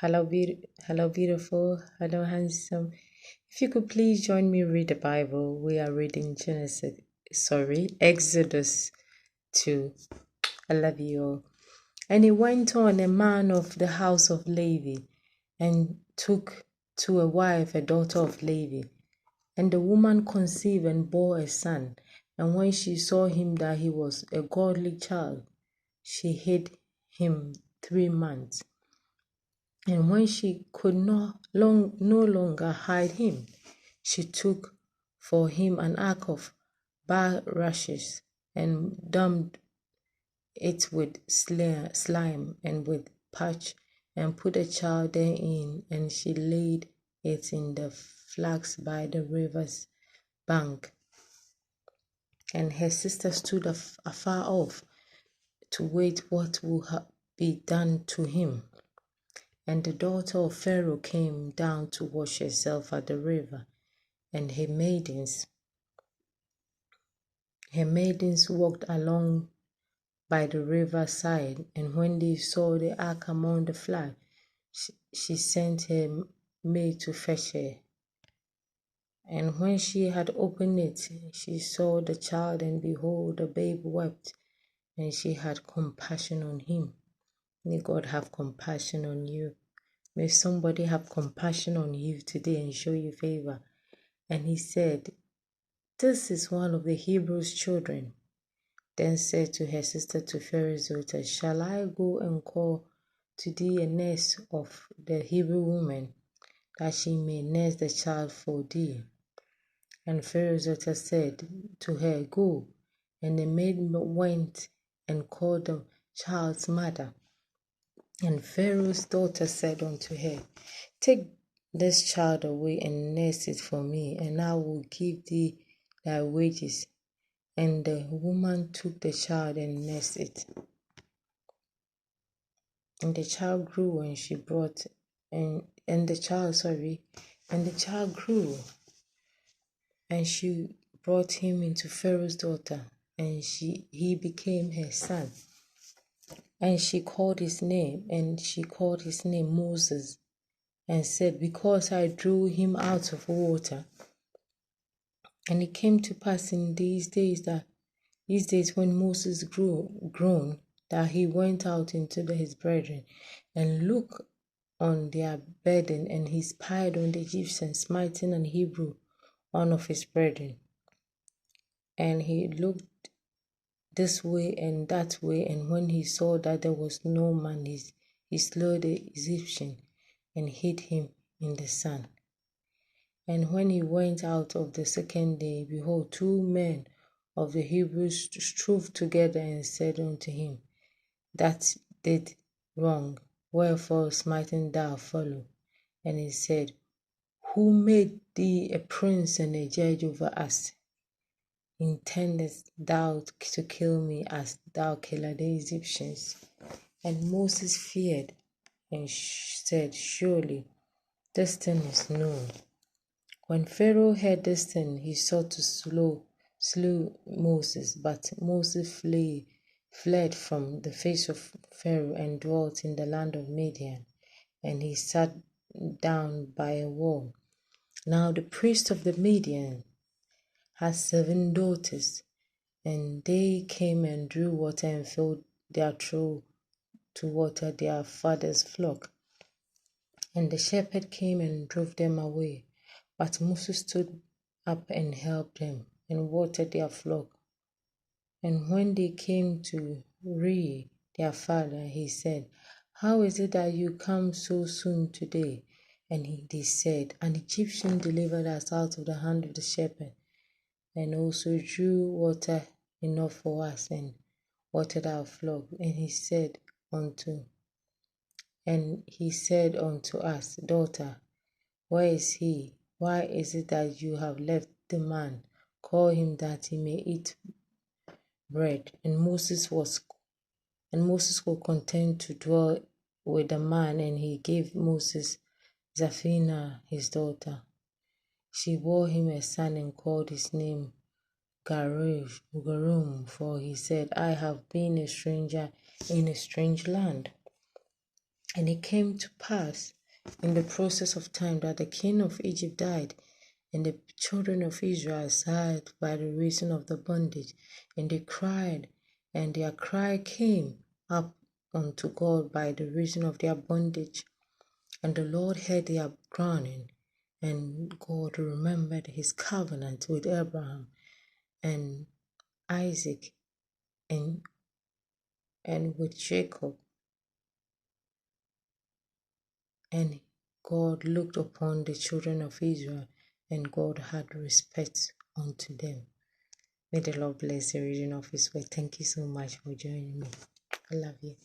Hello, beautiful. Hello, handsome. If you could please join me read the Bible, we are reading Exodus 2. I love you all. And he went on, a man of the house of Levi, and took to a wife a daughter of Levi. And the woman conceived and bore a son. And when she saw him that he was a godly child, she hid him 3 months. And when she could no longer hide him, she took for him an ark of bulrushes and daubed it with slime and with pitch, and put a child therein, and she laid it in the flags by the river's bank. And her sister stood afar off to wait what would be done to him. And the daughter of Pharaoh came down to wash herself at the river, and her maidens walked along by the river side. And when they saw the ark among the flags, she sent her maid to fetch her. And when she had opened it, she saw the child, and behold, the babe wept, and she had compassion on him. May God have compassion on you. May somebody have compassion on you today and show you favor. And he said, "This is one of the Hebrews' children." Then said to her sister, to Pharaoh's daughter, "Shall I go and call to thee a nurse of the Hebrew woman, that she may nurse the child for thee?" And Pharaoh's daughter said to her, "Go." And the maid went and called the child's mother. And Pharaoh's daughter said unto her, "Take this child away and nurse it for me, and I will give thee thy wages." And the woman took the child and nursed it. And the child grew, and she brought the child grew, and she brought him into Pharaoh's daughter, and he became her son. And she called his name Moses, and said, "Because I drew him out of water." And it came to pass in these days when Moses grown, that he went out into his brethren, and looked on their burden, and he spied on the Egyptian smiting an Hebrew, one of his brethren. And he looked this way and that way, and when he saw that there was no man, he slew the Egyptian and hid him in the sand. And when he went out of the second day, behold, 2 men of the Hebrews strove together, and said unto him that did wrong, "Wherefore smitest thou follow?" And he said, "Who made thee a prince and a judge over us? Intendest thou to kill me as thou killed the Egyptians?" And Moses feared and said, "Surely this thing is known." When Pharaoh heard this thing, he sought to slew Moses, but Moses fled from the face of Pharaoh, and dwelt in the land of Midian, and he sat down by a wall. Now the priest of the Midian had 7 daughters, and they came and drew water and filled their trough to water their father's flock. And the shepherd came and drove them away. But Moses stood up and helped them, and watered their flock. And when they came to Rei, their father, he said, "How is it that you come so soon today?" And they said, "An Egyptian delivered us out of the hand of the shepherd, and also drew water enough for us, and watered our flock." And he said unto us, "Daughter, where is he? Why is it that you have left the man? Call him, that he may eat bread." And Moses was content to dwell with the man, and he gave Moses Zephaniah his daughter. She bore him a son, and called his name Gerum, for he said, "I have been a stranger in a strange land." And it came to pass in the process of time that the king of Egypt died, and the children of Israel sighed by the reason of the bondage, and they cried, and their cry came up unto God by the reason of their bondage. And the Lord heard their groaning, and God remembered his covenant with Abraham and Isaac and with Jacob. And God looked upon the children of Israel, and God had respect unto them. May the Lord bless the reading of his word. Thank you so much for joining me. I love you.